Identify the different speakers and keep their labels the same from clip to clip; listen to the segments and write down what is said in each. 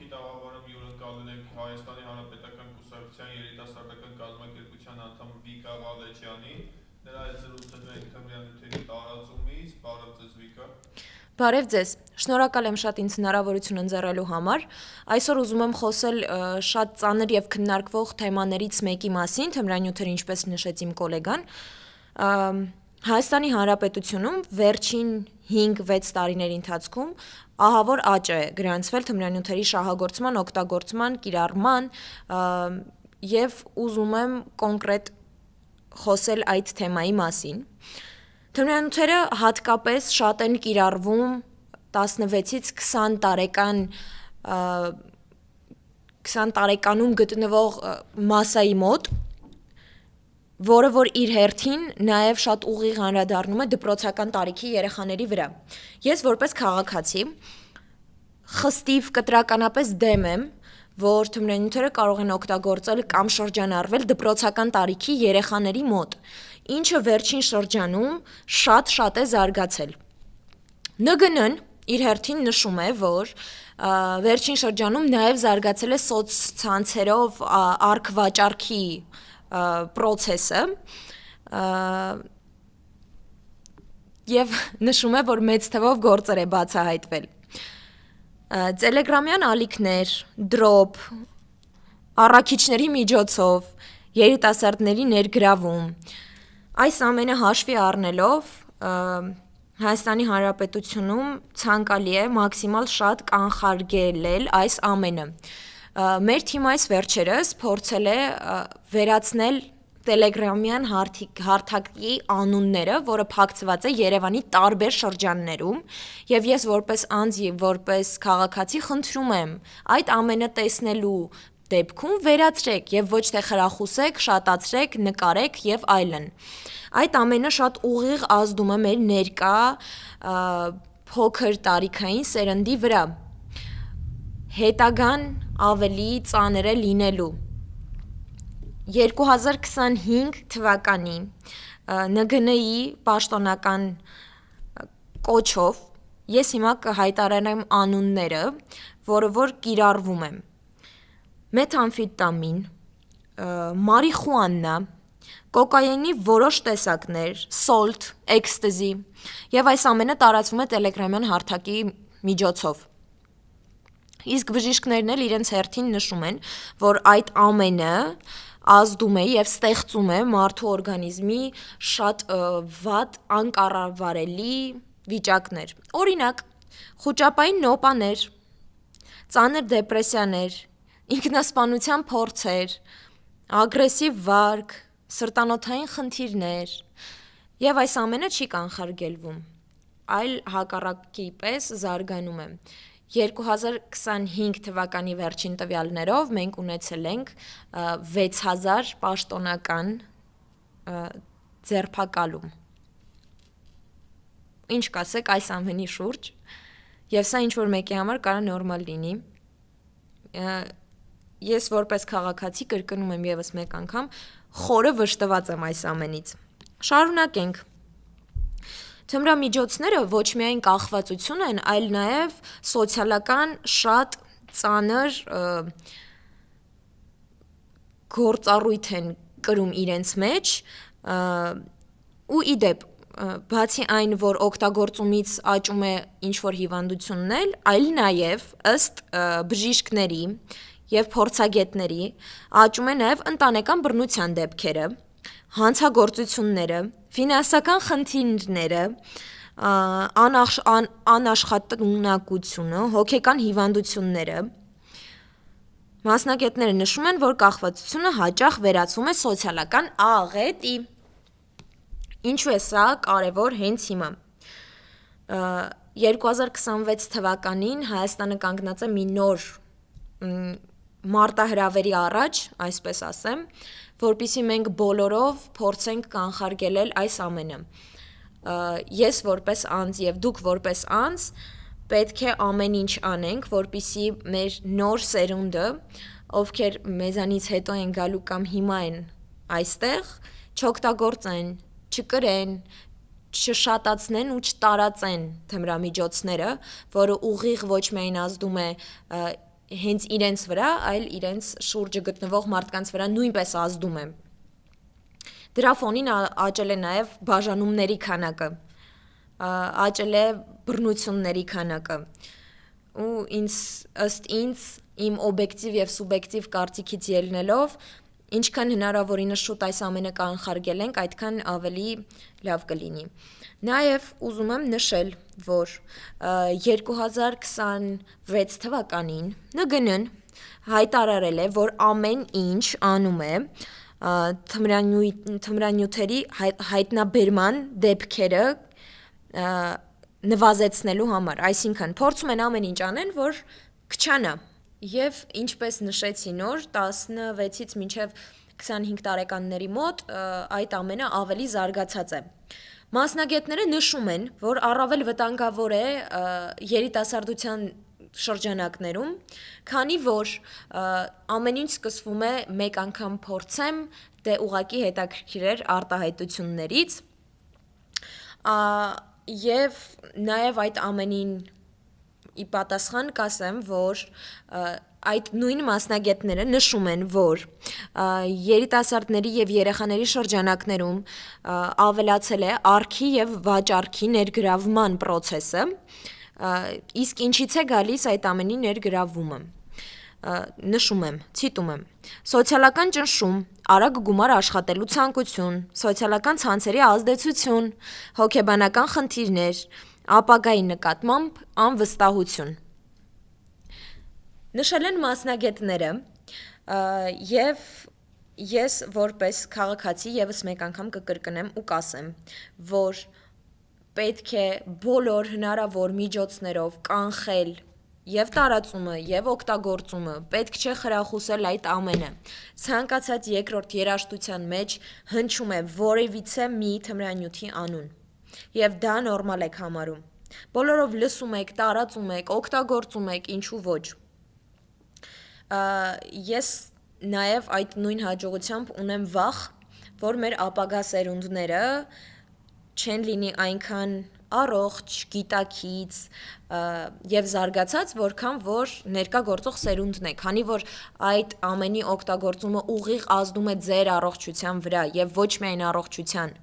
Speaker 1: տաղավարում հյուրընկալել ենք Հայաստանի Հանրապետական Կուսակցության երիտասարդական կազմակերպության անդամ Վիկա Ղալեջյանին, նրա հետ զրուցելու ենք թմրանյութերի տարածումից, բարև ձեզ Վիկա։
Speaker 2: Բարև ձեզ, շնորհակալ եմ շատ ինձ հնարավորություն ընձեռելու համար, այսօր ուզում եմ խոսել շատ ծանր և քննարկվող թեմաներից մեկի մասին, թմրանյութերը ինչպես նշեց իմ կոլեգան, Հայաստանի Հանրապետությունում վերջին 5-6 տարիների ընթացքում ահավոր աճ է գրանցվել թմրանյութերի շահագործման, օգտագործման, կիրառման և ուզում եմ կոնկրետ խոսել այդ թեմայի մասին։ Թմրանյութերը հատկապես շատ են կիրառվում 16-ից 20 տարեկանում գտնվող մասսայի մոտ, որը որ իր հերթին նաև շատ ուղիղ անդրադառնում է դպրոցական տարիքի երեխաների վրա։ Ես որպես քաղաքացի խստիվ կտրականապես դեմ եմ, որ թմրանյութերը կարող են օգտագործել կամ շրջանառվել դպրոցական տարիքի երեխաների մոտ, ինչը վերջին շրջանում շատ է զարգացել։ ՆԳՆ-ն իր հերթին նշում է, որ վերջին շրջանում նաև զարգացել է սոցցանցերով առք-վաճառքի պրոցեսը և նշում է, որ մեծ թվով գործեր է բացահայտվել։ Տելեգրամյան ալիքներ, դրոփ, առաքիչների միջոցով երիտասարդների ներգրավում, այս ամենը հաշվի առնելով Հայաստանի Հանրապետությունում ցանկալի է մաքսիմալ շատ կանխարգելել այս ամենը։ Մեր թիմը այս վերջերս փորձել է վերացնել տելեգրամյան հարթակի անունները, որը փակցված է Երևանի տարբեր շրջաններում, և ես որպես անձ և որպես քաղաքացի խնդրում եմ այդ ամենը տեսնելու դեպքում վերացրեք և ոչ թե խրախուսեք, շատացրեք, նկարեք և այլն։ Այդ ամենը շատ ուղիղ ազդում է մեր ներկա փոքր տարիքային սերնդի վրա, հետագան ավելի ծանր է լինելու։ 2025 թվականի ՆԳՆ-ի պաշտոնական կոչով ես հիմա կհայտարարեմ անունները, որը որ կիրառվում է. մեթամֆետամին, մարիխուանա, կոկաինի որոշ տեսակներ, սոլթ, էքստազի, և այս ամենը տարածվում է տելեգրամյան հարթակի միջոցով։ Իսկ բժիշկներն էլ իրենց հերթին նշում են, որ այդ ամենը ազդում է և ստեղծում է մարդու օրգանիզմի շատ վատ, անկառավարելի վիճակներ, օրինակ՝ խուճապային նոպաներ, ծանր դեպրեսիաներ, ինքնասպանության փորձեր, ագրեսիվ վարք, սրտանոթային խնդիրներ, և այս ամենը չի կանխարգելվում, այլ հակառակի պես զարգանում է։ 2025 թվականի վերջին տվյալներով մենք ունեցել ենք 6000 պաշտոնական ձերբակալում։ Ինչ կասեք այս ամենի շուրջ, և սա ինչ-որ մեկի համար կարող է նորմալ լինի։ Ես որպես քաղաքացի կրկնում եմ ևս մեկ անգամ, խորը վշտված եմ այս ամենից։ Շարունակենք։ Թմրամիջոցները ոչ միայն կախվածություն են, այլ նաև սոցիալական շատ ծանր գործառույթ են կրում իրենց մեջ, ու ի դեպ, բացի այն, որ օգտագործումից աճում է ինչ-որ հիվանդություններ, այլ նաև ըստ բժիշկների և փորձագետների աճում է նաև ընտանեկան բռնության դեպքերը, հանցագործությունները, ֆինանսական խնդիրները, անաշխատունակությունը, հոգեկան հիվանդությունները։ Մասնագետները նշում են, որ կախվածությունը հաճախ վերածվում է սոցիալական աղետի։ Ինչու է սա կարևոր հենց հիմա։ 2026 թվականին Հայաստանը կանգնած է մի նոր մարտահրավերի առաջ, այսպես ասեմ, որպեսզի մենք բոլորով փորձենք կանխարգելել այս ամենը։ Ես որպես անձ և դուք որպես անձ պետք է ամեն ինչ անենք, որպեսզի մեր նոր սերունդը, ովքեր մեզանից հետո են գալու կամ հիմա են այստեղ, չօգտագործեն, չկրեն, չշատացնեն ու չտարածեն թմրամիջոցները, որը ուղիղ ոչ միայն ազդում է հենց իրենց վրա, այլ իրենց շուրջը գտնվող մարդկանց վրա նույնպես ազդում է։ Դրա ֆոնին աճել է նաև բաժանումների քանակը, աճել է բռնությունների քանակը։ Ու ըստ ինձ իմ օբյեկտիվ եւ սուբյեկտիվ կարծիքից ելնելով, ինչքան հնարավորինս շուտ այս ամենը կանխարգել ենք, այդքան ավելի լավ կլինի։ Նաև ուզում եմ նշել, որ 2026 թվականին ՆԳՆ-ն հայտարարել է, որ ամեն ինչ անում է թմրանյութերի հայտնաբերման դեպքերը նվազեցնելու համար, այսինքն փորձում են ամեն ինչ անեն, որ քչանա։ Եվ ինչպես նշեցի նոր 16-ից մինչև 25 տարեկանների մոտ այդ ամենը ավելի զարգացած է։ Մասնագետները նշում են, որ առավել վտանգավոր է երիտասարդության շրջանակներում, քանի որ ամեն ինչ սկսվում է մեկ անգամ փորձեմ, դե ուղղակի հետաքրքիր էր արտահայտություններից, եւ նաև այդ ամենին ի պատասխան կասեմ, որ այդ նույն մասնագետները նշում են, որ երիտասարդների եւ երեխաների շրջանակներում ավելացել է արգի եւ վաճառքի ներգրավման process-ը, իսկ ինչից է գալիս այդ ամենի ներգրավումը։ Նշում եմ, ցիտում եմ. սոցիալական ճնշում, արագ գումար աշխատելու ցանկություն, սոցիալական ցանցերի ազդեցություն, հոգեբանական խնդիրներ, ապագայի նկատմամբ անվստահություն։ Նշել են մասնագետները, եւ ես որպես քաղաքացի եւս մեկ անգամ կկրկնեմ ու կասեմ, որ պետք է բոլոր հնարավոր միջոցներով կանխել եւ տարածումը եւ օգտագործումը, պետք չէ խրախուսել այդ ամենը։ Ցանկացած երկրորդ երաժշտության մեջ հնչում է որևիցե մի թմրանյութի անուն։ Եվ դա նորմալ եք համարում։ Բոլորով լսում եք, տարածում եք, օգտագործում եք, ինչու ոչ։ Ես նաև այդ նույն հաջողությամբ ունեմ վախ, որ մեր ապագա սերունդները չեն լինի այնքան առողջ, գիտակից եւ զարգացած, որքան որ ներկա գործող սերունդն է, քանի որ այդ ամենի օգտագործումը ուղիղ ազդում է ձեր առողջության վրա եւ ոչ միայն առողջության,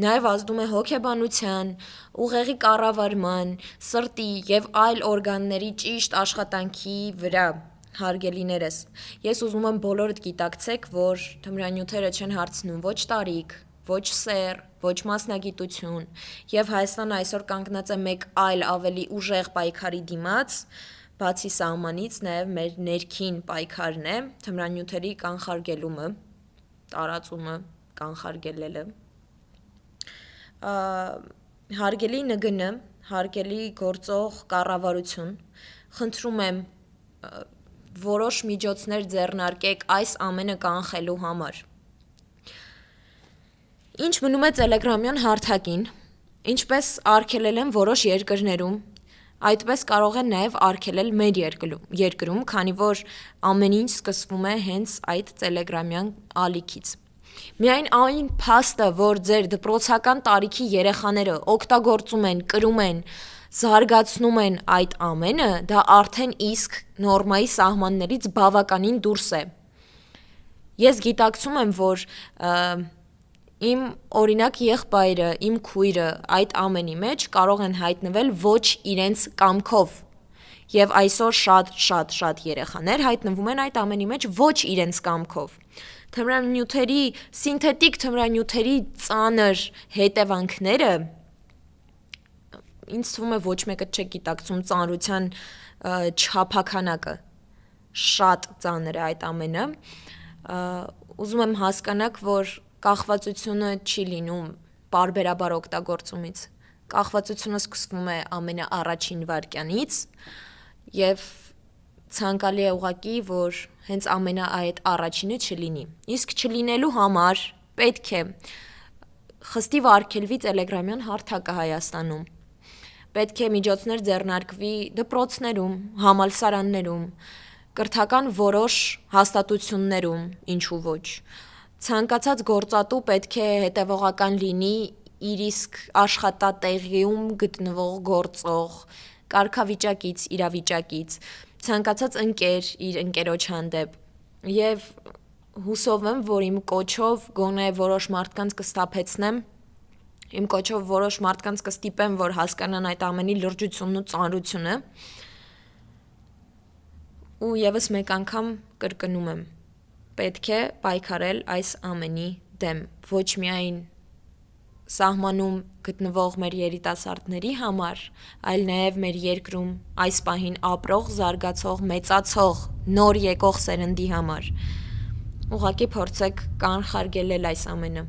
Speaker 2: նաեւ ազդում է հոգեբանության, ուղեղի կառավարման, սրտի եւ այլ օրգանների ճիշտ աշխատանքի վրա։ Հարգելիներս, ես ուզում եմ բոլորդ գիտակցեք, որ թմրանյութերը չեն հարցնում ոչ տարիք, ոչ սեռ, ոչ մասնագիտություն, եւ Հայաստանը այսօր կանգնած է մեկ այլ ավելի ուժեղ պայքարի դիմաց, բացի սահմանից, նաեւ մեր ներքին պայքարն է, թմրանյութերի կանխարգելումը, տարածումը, կանխարգելելը։ Հարգելի ՆԳՆ, հարգելի գործող կառավարություն, խնդրում եմ որոշ միջոցներ ձեռնարկեք այս ամենը կանխելու համար։ Ինչ մնում է Տելեգրամյան հարթակին, ինչպես արգելել են որոշ երկրներում, այդպես կարող են նաև արգելել մեր երկրում, քանի որ ամեն ինչ սկսվում է հենց այդ Տելեգրամյան ալիքից։ Միայն այն փաստը, որ ձեր դպրոցական տարիքի երեխաները օգտագործում են, կրում են, զարգացնում են այդ ամենը, դա արդեն իսկ նորմայի սահմաններից բավականին դուրս է։ Ես գիտակցում եմ, որ իմ օրինակ եղբայրը, իմ քույրը այդ ամենի մեջ կարող են հայտնվել ոչ իրենց կամքով։ Եվ այսօր շատ երեխաներ հայտնվում են այդ ամենի մեջ ոչ իրենց կամքով։ Թմրանյութերի, սինթետիկ թմրանյութերի ծանր հետևանքները ինձ թվում է ոչ մեկը չէ գիտակցում ծանրության չափականակը, շատ ծանր է այդ ամենը, ուզում եմ հասկանաք, որ կախվածությունը չի լինում պարբերաբար օգտագործումից, կախվածությունը սկսվում է ամենաառաջին վայրկյանից եւ ցանկալի է ուղղակի, որ հենց այդ առաջինը չլինի, իսկ չլինելու համար պետք է խստիվ արգելվի Տելեգրամյան հարթակը Հայաստանում, պետք է միջոցներ ձեռնարկվի դպրոցներում, համալսարաններում, կրթական որոշ հաստատություններում, ինչու ոչ, ցանկացած գործատու պետք է հետևողական լինի իր իսկ աշխատատեղիում գտնվող գործող կարգավիճակից, իրավիճակից, ցանկացած ընկեր իր ընկերոջ հանդեպ եւ հուսով եմ, որ իմ կոչով գոնե որոշ մարդկանց կստափեցնեմ, իմ կոչով որոշ մարդկանց կստիպեմ, որ հասկանան այդ ամենի լրջությունն ու ծանրությունը։ Ու եւս մեկ անգամ կրկնում եմ. պետք է պայքարել այս ամենի դեմ, ոչ միայն սահմանում գտնվող մեր երիտասարդների համար, այլ նաև մեր երկրում այս պահին ապրող, զարգացող, մեծացող, նոր եկող սերնդի համար։ Ուղղակի փորձեք կանխարգելել այս ամենը։